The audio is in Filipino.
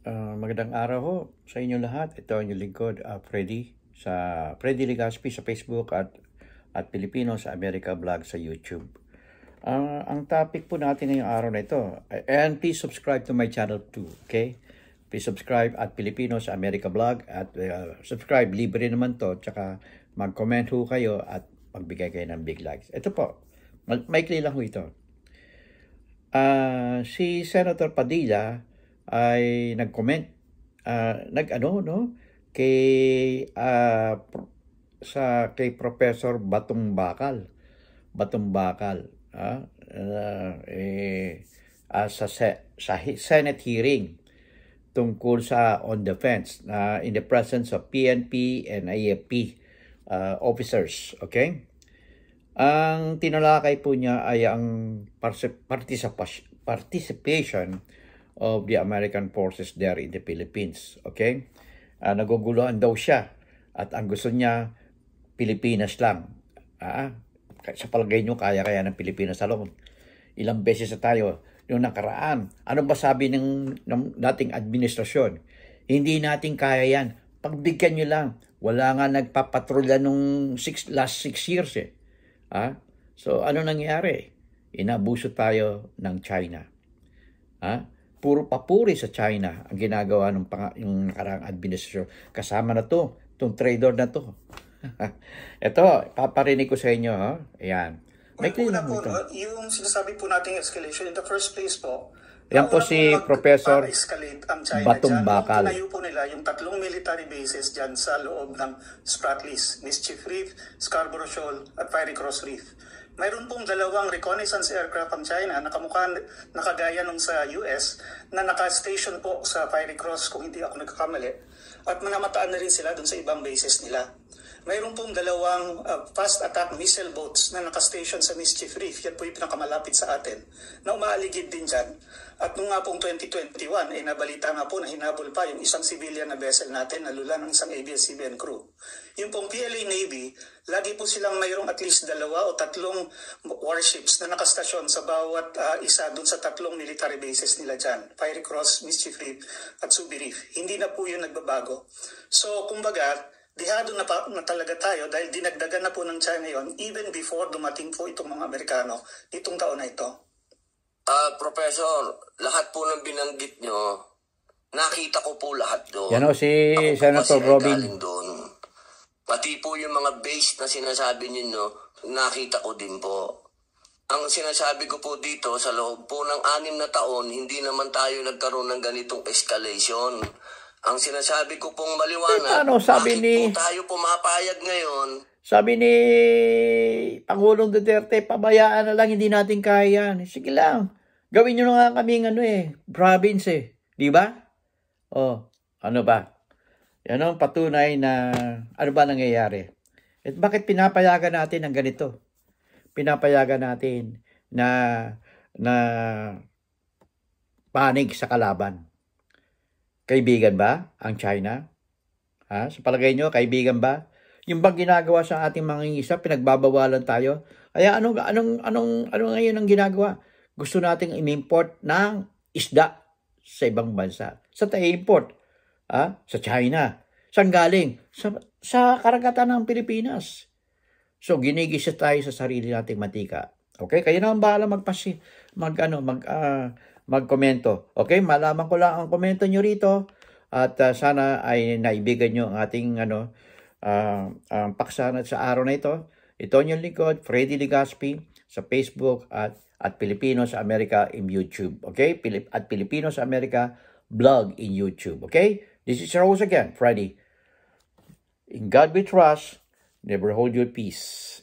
Magandang araw ho sa inyo lahat. Ito ang inyong lingkod, Freddy, sa Freddy Legaspi sa Facebook at Pilipino sa America Vlog sa YouTube. Ang topic po natin ngayong araw na ito, and please subscribe to my channel too, okay? Please subscribe at Pilipino sa America Vlog at subscribe, libre naman to, tsaka mag-comment ho kayo at magbigay kayo ng big likes. Ito po, maikli lang ho ito. Si Senator Padilla ay nag-comment kay Professor Batong Bakal sa Senate hearing tungkol sa on defense in the presence of PNP and AFP officers, okay? Ang tinalakay po niya ay ang participation of the American forces there in the Philippines. Okay? Naguguluhan daw siya at ang gusto niya, Pilipinas lang. Sa palagay niyo, kaya ng Pilipinas alone. Ilang beses na tayo yung nakaraan. Ano ba sabi ng dating administrasyon? Hindi natin kaya yan. Pagbigyan niyo lang. Wala nga nagpapatrolya nung last 6 years eh. So ano nangyari? Inabuso tayo ng China. Puro papuri sa China ang ginagawa yung nakaraang administrasyon. Kasama na to, itong trader na to. Ito, paparinig ko sa inyo. Ayan. May una po, yung sinasabi po nating escalation, in the first place po, yan po si Professor Batong Bakal. Tinayo po nila yung 3 military bases dyan sa loob ng Spratlys, Mischief Reef, Scarborough Shoal at Fiery Cross Reef. Mayroon pong 2 reconnaissance aircraft ang China na nakagaya nung sa US na naka-station po sa Fiery Cross kung hindi ako nagkakamali. At manamataan na rin sila dun sa ibang bases nila. Mayroon pong 2 fast attack missile boats na naka-station sa Mischief Reef. Yan po yung pinakamalapit sa atin na umaaligid din dyan. At nung nga pong 2021, nabalita nga po na hinabol pa yung isang civilian na vessel natin na lula ng isang ABS-CBN crew. Yung pong PLA Navy, lagi po silang mayroong at least 2 o 3 warships na nakastasyon sa bawat isa dun sa 3 military bases nila dyan. Fiery Cross, Mischief Reef at Subi Reef. Hindi na po yun nagbabago. So, kumbaga, dihado na talaga tayo dahil dinagdagan na po ng China yon even before dumating po itong mga Amerikano itong taon na ito. Professor, lahat po ng binanggit nyo, nakita ko po lahat doon. Yan o si Senator Robin. Pati po yung mga base na sinasabi ninyo, nakita ko din po. Ang sinasabi ko po dito, sa loob po ng 6 na taon, hindi naman tayo nagkaroon ng ganitong escalation. Ang sinasabi ko pong maliwanag, sabi bakit po tayo pumapayag ngayon? Sabi ni Pangulong Duterte, pabayaan na lang, hindi natin kaya. Sige lang, gawin nyo na nga kaming province eh. Di ba? Ano ba? Yan ang patunay na ano ba nangyayari. At bakit pinapayagan natin ang ganito? Pinapayagan natin na panig sa kalaban. Kaibigan ba ang China? Sa palagay nyo, kaibigan ba? Yung bang ginagawa sa ating mangingisa, pinagbabawalan tayo? Kaya ano ngayon ang ginagawa? Gusto nating i-import ng isda sa ibang bansa. Sa tayo import? Sa China. Saan galing? Sa karagatan ng Pilipinas. So, ginigisa tayo sa sarili nating mantika. Okay? Kayo naman bahala magkomento. Okay? Malaman ko lang ang komento nyo rito. At sana ay naibigan nyo ang ating ang paksa sa araw na ito. Ito yung lingkod, Freddy Legaspi, sa Facebook at Pilipino sa Amerika in YouTube. Okay? At Pilipino sa Amerika blog in YouTube. Okay? This is Rose again, Freddy. In God we trust, never hold your peace.